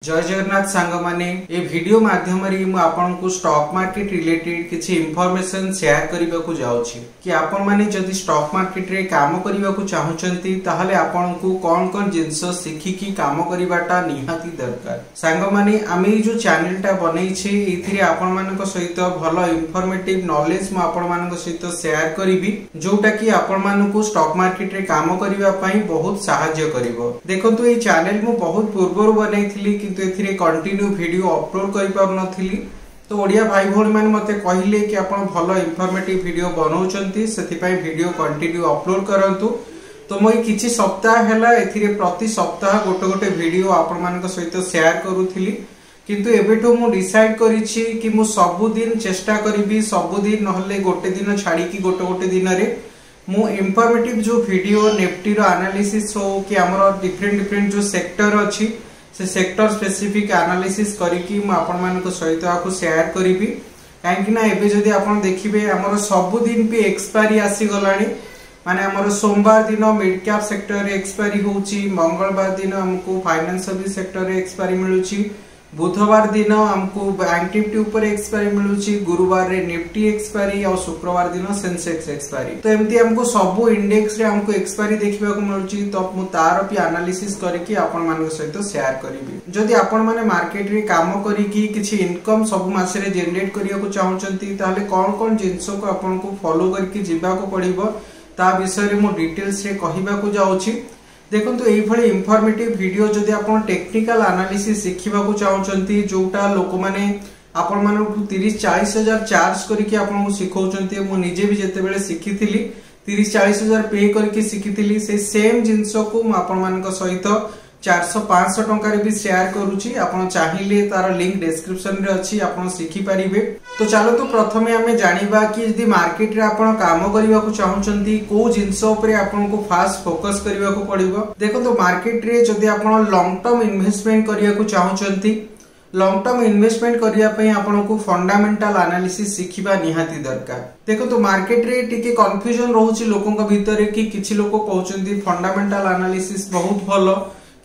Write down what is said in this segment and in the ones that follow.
जय जगन्नाथ सांग माने ए वीडियो माध्यम रे मु आपन को स्टॉक मार्केट रिलेटेड किछि इंफॉर्मेशन शेयर करबा को जाउछि कि आपन माने जदि स्टॉक मार्केट रे काम करबा को चाहुचंती ताहले आपन को कोन कोन जिंस सिखि की काम करबाटा निहाती दरकार। सांग माने आमी जो चैनल टा बनै छी इथिरे आपन मानक सहित भलो इंफॉर्मेटिव नॉलेज मु आपन मानक सहित शेयर करिवि जोटा कि आपन मानक को स्टॉक मार्केट रे काम करबा पई बहुत सहायता करिवो। देखंतु ए चैनल मु बहुत पूर्वरु बनैथिली किंतु एथिरे कंटिन्यू वीडियो अपलोड करि पार नथिली। तो ओडिया भाई भौणी माने मते कहिले कि आपण भलो इंफॉर्मेटिव वीडियो बनाउचंती सेथि पई वीडियो कंटिन्यू अपलोड करंतु। तो मोई किछि सप्ताह हैला एथिरे प्रति सप्ताह गोटे वीडियो आपण मानक सहित शेयर करूथिली किंतु एबेठो मु डिसाइड करिछि कि मु सब दिन चेष्टा करिवि सब दिन नहले गोटे दिन छाडी कि गोटे दिन रे मु इंफॉर्मेटिव जो वीडियो निफ्टी रो एनालिसिस हो कि हमरो डिफरेंट जो सेक्टर अछि से सेक्टर स्पेसिफिक एनालिसिस करिकि मु आपण मानक सहित आकु शेयर करिवि। काहेकि ना एबे जदि आपण देखिबे हमरो सब दिन पे एक्सपायरी आसी गलानी माने हमरो सोमवार दिन मिड कैप सेक्टर रे एक्सपायरी होउची, मंगलवार दिन हमको फाइनेंस सर्विस सेक्टर रे एक्सपायरी मिलुची, बुधवार दिन हमको बैंक निफ्टी ऊपर एक्सपायरी मिलुची, गुरुवार रे निफ्टी एक्सपायरी और शुक्रवार दिन सेंसेक्स एक्सपायरी। तो एमती हमको सब इंडेक्स रे हमको एक्सपायरी देखिबा को मिलुची। तो मु तार भी एनालिसिस करके आपण मानक सहित शेयर करिवि। जदि आपण माने मार्केट रे काम करिकि किछि इनकम सब मास रे जनरेट करिया को चाहउचंती ताले कोन कोन जिंसो को आपण को फॉलो करके जिबा को पड़िबो ता विषय रे मु डिटेल्स रे कहिबा को जाउची। देखंतु एई भली इंफॉर्मेटिव वीडियो जदि आपण टेक्निकल एनालिसिस सिखिबा को चाहउचंती जोटा लोक माने आपण माने 30-40 हजार चार्ज करके आपण को सिखौचंती। मु निजे भी जते बेले सिखिथिली 30-40 हजार पे करके सिखिथिली से सेम जिंसो को मु आपण मानक सहित 400-500 टंका रे भी शेयर करूची। आपण चाहिले तार लिंक डिस्क्रिप्शन रे अछि आपण सिखि परिबे। तो चलो तो प्रथमे हमें जानिबा कि यदि मार्केट रे आपण काम करिवा को चाहउचंती को जिंसो ऊपर आपण को फास्ट फोकस करिवा को पड़िबो। देखो तो मार्केट रे जदि आपण लॉन्ग टर्म इन्वेस्टमेंट करिया को चाहउचंती लॉन्ग टर्म इन्वेस्टमेंट करिया पई आपण को फंडामेंटल एनालिसिस सिखिबा निहाती दरकार। देखो तो मार्केट रे टिके कंफ्यूजन रहउची लोकन भितर कि किछि लोक कहउचंती फंडामेंटल एनालिसिस बहुत भलो,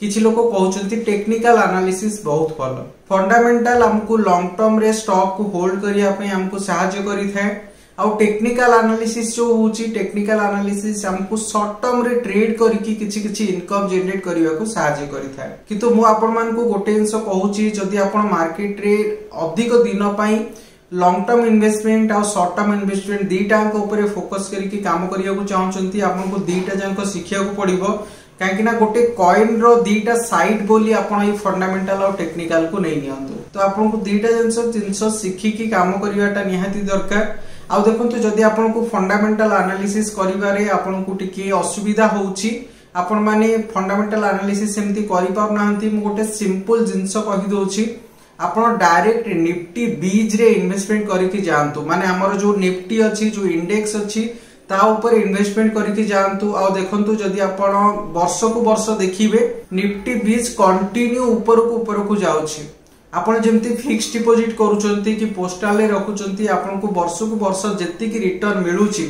किछि लोक कहउचंती टेक्निकल एनालिसिस बहुत भलो। फंडामेंटल हमको लॉन्ग टर्म रे स्टॉक को होल्ड करिया पई हमको सहायता करि थाए आ टेक्निकल एनालिसिस जो होउची टेक्निकल एनालिसिस हमको शॉर्ट टर्म रे ट्रेड करिकि किछि इनकम जनरेट करिया को सहायता करि थाए। किंतु मु आपण मान को गोटे इंसो कहउची जदि आपण मार्केट रे अधिक दिन पई लॉन्ग टर्म इन्वेस्टमेंट और शॉर्ट टर्म इन्वेस्टमेंट दीटा को ऊपर फोकस करके काम करिया को चाहउचंती आपण को दीटा जांको सिखिया को पड़िबो। काहेकि ना गोटे कॉइन रो दीटा साइड बोली आपण ई फंडामेंटल और टेक्निकल को नै नियंतु। तो आपण को दीटा जिंस सिखि की काम करिवाटा निहाती दरकार। आ देखंतु जदि आपण को फंडामेंटल एनालिसिस करिवारे आपण को टिके असुविधा होउची आपण माने फंडामेंटल एनालिसिस सेमती करि पार नाहंती मु गोटे सिंपल जिंस कहि दोउची आपण डायरेक्ट निफ्टी 20 रे इन्वेस्टमेंट करिकि जानतु। माने हमर जो निफ्टी अछि जो इंडेक्स अछि ता ऊपर इन्वेस्टमेंट करके जानतु। आ देखंतु जदि आपण वर्ष को वर्ष देखिबे निफ्टी 20 कंटिन्यू ऊपर को जाउछि। आपण जेमति फिक्स डिपॉजिट करूचंती कि पोस्टल रे रखुचंती आपण को वर्ष जति की रिटर्न मिलुछि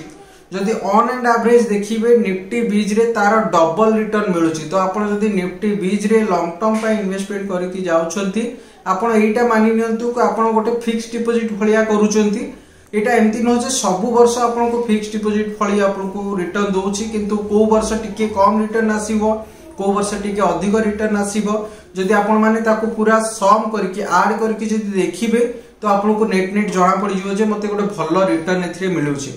जदि ऑन एंड एवरेज देखिबे निफ्टी 20 रे तार डबल रिटर्न मिलुछि। तो आपण जदि निफ्टी 20 रे लॉन्ग टर्म पे इन्वेस्टमेंट करके जाउछंती आपण एटा मानि नियंतु कि आपण गोटे फिक्स डिपॉजिट भलिया करूचंती। एटा एमती न जे सब वर्ष आपन को फिक्स डिपॉजिट फळी आपन को रिटर्न दोउची किंतु को वर्ष टिके कम रिटर्न आसीबो को वर्ष टिके अधिक रिटर्न आसीबो। जदि आपन माने ताको पूरा सम करके ऐड करके जदि देखिबे तो आपन को नेट जणा पड़ी जिवो जे मते गोटे भलो रिटर्न एथिरे मिलुची।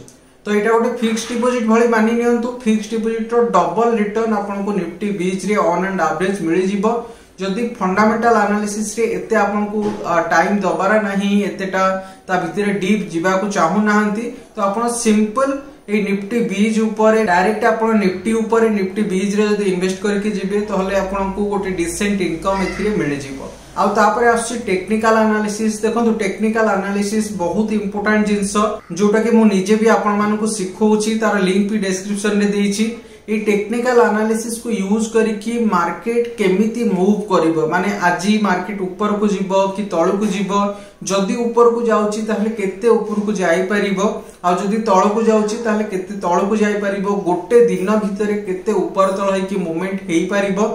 तो एटा गोटे फिक्स डिपॉजिट भली मानि नियंतु। फिक्स डिपॉजिट रो डबल रिटर्न आपन को निफ्टी 20 रे ऑन एंड एवरेज मिलि जिवो। जदि फंडामेंटल एनालिसिस रे एते आपन को टाइम दबारा नहीं एतेटा ता भितरे डीप जिबा को चाहू नाहंती तो आपन सिंपल ए निफ्टी 20 ऊपर डायरेक्ट आपन निफ्टी ऊपर निफ्टी 20 रे जदि इन्वेस्ट करके जिबे तो हले आपन को गोटे डिसेंट इनकम एथिरे मिलि जिवो। आ तापरे आछि टेक्निकल एनालिसिस। देखंतु टेक्निकल एनालिसिस बहुत इंपोर्टेंट जिंस जोटा कि मु निजे भी आपन मान को सिखौछि तार लिंक भी डिस्क्रिप्शन रे देइछि। ये टेक्निकल एनालिसिस को यूज करके मार्केट केमिति मूव करिवो माने आजी मार्केट ऊपर को जिवो कि तळ को जिवो जदि ऊपर को जाउची ताहले केते ऊपर को जाई परिबो आ जदि तळ को जाउची ताहले केते तळ को जाई परिबो गोटे दिन भितरे केते ऊपर तळ है कि मूवमेंट हेई परिबो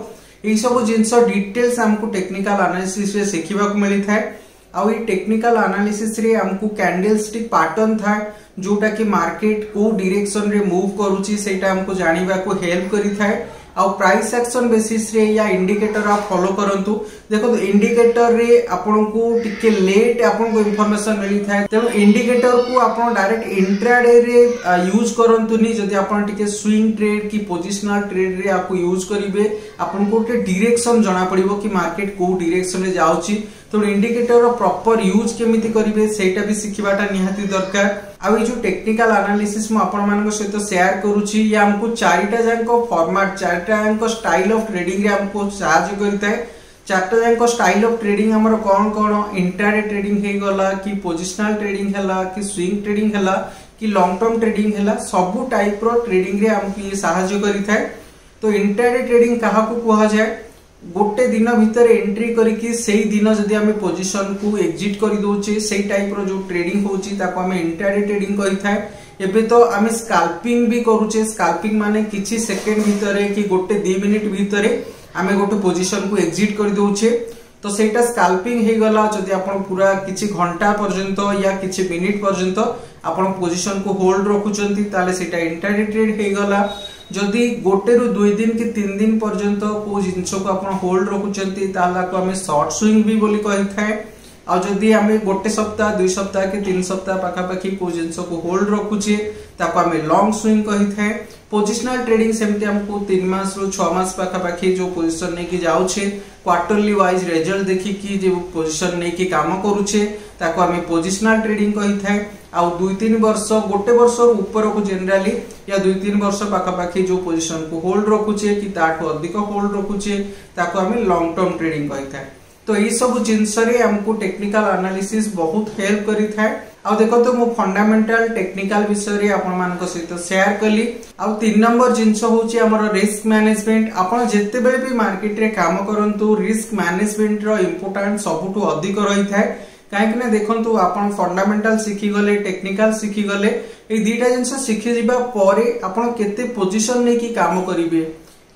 यही सब जिनस डिटेल्स हमको टेक्निकल एनालिसिस रे सिखिबा को मिली थाए। आ ई टेक्निकल एनालिसिस रे हमको कैंडलस्टिक पैटर्न था जोटा कि मार्केट को डायरेक्शन रे मूव करूची सेटा हमको जानिबा को हेल्प करी थाए। आ प्राइस एक्शन बेसिस रे या इंडिकेटर आप फॉलो करंतु। देखो इंडिकेटर रे आपन को टिके लेट आपन को इंफॉर्मेशन मिली थाए, तेणु इंडिकेटर को आपन डायरेक्ट इंट्राडे रे यूज करंतु नी। जदी आपन टिके स्विंग ट्रेड की पोजिशनल ट्रेड रे आपको यूज करिवे आपन को टे डायरेक्शन जाना पड़िबो कि मार्केट को डायरेक्शन रे जाउची। तो इंडिकेटर प्रॉपर यूज केमिति करिवे सेटा भी सिखिबाटा निहाती दरकार। आ जो टेक्निकल एनालिसिस मु आपण मानक सहित शेयर करूची या हमको चारिटा जांको फॉर्मेट चारिटा जांको स्टाइल ऑफ ट्रेडिंग रे हमको सहायता करताय। चारटा जांको स्टाइल ऑफ ट्रेडिंग हमर कोन कोन इंट्राडे ट्रेडिंग हे गला कि पोजिशनल ट्रेडिंग हला कि स्विंग ट्रेडिंग हला कि लॉन्ग टर्म ट्रेडिंग हला सब टाइप रो ट्रेडिंग रे हमको ये सहायता करिताय। तो इंट्राडे ट्रेडिंग कहा को कहा जाय गोटे दिन भितर एंट्री करिकी सेही दिन जदी हमें पोजीशन को एग्जिट करि दोचे सेही टाइप रो जो ट्रेडिंग होची ताको हमें इंट्राडे ट्रेडिंग कहि थाए। एबे तो हमें स्कैल्पिंग भी करूचे। स्कैल्पिंग माने किछि सेकंड भितरे कि गोटे 2 मिनिट भितरे हमें गोटे पोजीशन को एग्जिट करि दोचे। तो सेटा स्कैल्पिंग हे गला जदी आपण पूरा किछि घंटा पर्यंत या किछि मिनिट पर्यंत आपण पोजीशन को होल्ड रखुचंती ताले सेटा इंट्राडे ट्रेड हे गला। जदि गोटे रु 2 दिन कि 3 दिन पर्यंत को जिंस को आपण होल्ड रखुचंती ताला को हमें शॉर्ट स्विंग भी बोली कहि थाए। आ जदि हमें गोटे सप्ताह 2 सप्ताह कि 3 सप्ताह पाखा पाखी को जिंस को होल्ड रखुचे ताको हमें लॉन्ग स्विंग कहि थाए। पोजिशनल ट्रेडिंग सेमते हमको 3 मास रु 6 मास पाखा पाखी जो पोजीशन नै कि जाउछे क्वार्टरली वाइज रिजल्ट देखि कि जो पोजीशन नै कि काम करूछे ताको हमें पोजिशनल ट्रेडिंग कहि थाए। आ 2-3 वर्ष गोटे वर्ष ऊपर को जनरली या 2-3 वर्ष पाखा पाखी जो पोजीशन को होल्ड रखुचे कि ताठो अधिक होल्ड रखुचे ताको हमें लॉन्ग टर्म ट्रेडिंग कहि थाए। तो ये सब जिंस रे हमको टेक्निकल एनालिसिस बहुत हेल्प करि थाए। आ देखो तो मो फंडामेंटल टेक्निकल विषय रे आपण मानक सहित शेयर कली। आ 3 नंबर जिंस होची हमर रिस्क मैनेजमेंट। आपण जेते बेले भी मार्केट रे काम करंतु रिस्क मैनेजमेंट रो इंपोर्टेंस सबुठु अधिक रही थाए। काहेकि ना देखंतु आपण फंडामेंटल सिखि गले टेक्निकल सिखि गले ए दीटा जिंस सिखि जिबा परे आपण केते पोजीशन नै कि काम करिवे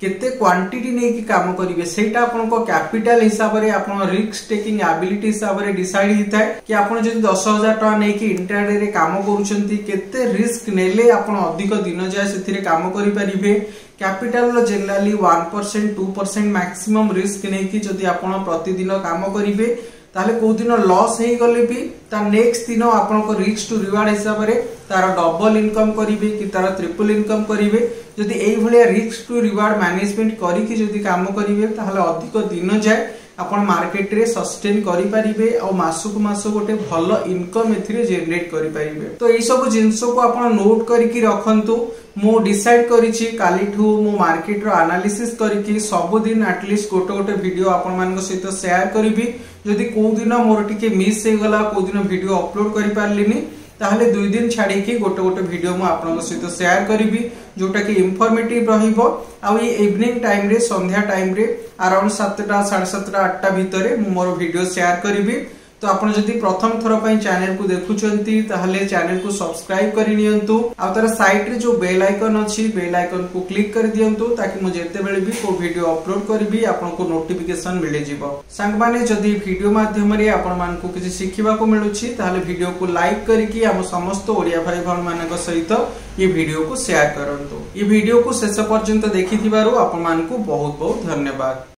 केते क्वांटिटी नै कि काम करिवे सेटा आपण को कैपिटल हिसाब रे आपण रिस्क टेकिंग एबिलिटी हिसाब रे डिसाइड हिताय कि आपण जदि 10,000 टका नै कि इंट्राडे रे काम करूछंती केते रिस्क नेले आपण अधिक दिन जाय सेथिरे काम करि परिबे। कैपिटल रो जनरली 1% 2% मैक्सिमम रिस्क नै कि जदि आपण प्रतिदिन काम करिवे ताले को दिन लॉस हे गले भी ता नेक्स्ट दिन आपन को रिस्क टू रिवार्ड हिसाब रे तार डबल इनकम करिवे कि तार ट्रिपल इनकम करिवे। जदि एई भलिया रिस्क टू रिवार्ड मैनेजमेंट करी कि जदि काम करिवे ताले अधिक दिन जाय आपण मार्केट रे सस्टेन करि परिबे और मासु को मास गोटे भलो इनकम एथिरे जनरेट करि परिबे। तो एई सब जिंस को आपण नोट करिकि रखंतु। मु डिसाइड करिछि कालीठू मु मार्केट रो एनालिसिस करिकि सब दिन एटलीस्ट गोटे वीडियो आपण मानक सहित शेयर करिवि। जदि को दिन मोर टिके मिस हे गला को दिन वीडियो अपलोड करि पारलिनी ताहले 2 दिन छाडी कि गोटे वीडियो मु आपन सहित शेयर करिवि जोटा कि इंफॉर्मेटिव रहिबो। आ ये इवनिंग टाइम रे संध्या टाइम रे अराउंड 7टा 7:30 8टा भितरे मु मोर वीडियो शेयर करिवि। तो आपण जदि प्रथम थर पई चैनल को देखुचंती ताहले चैनल को सब्सक्राइब करि नियंतु। आ तार साइड रे जो बेल आइकन अछि बेल आइकन को क्लिक कर दियंतु ताकि मु जेते बेले भी को वीडियो अपलोड करबी आपन को नोटिफिकेशन मिले जिवो। संग माने जदि वीडियो माध्यम रे आपण मान को किछि सिखिबा को मिलुछि ताहले वीडियो को लाइक करिकि हम समस्त ओडिया भाई भन मानक सहित ये वीडियो को शेयर करंतु। ये वीडियो को शेष पर्यंत देखिथिबारु आपण मान को बहुत बहुत धन्यवाद।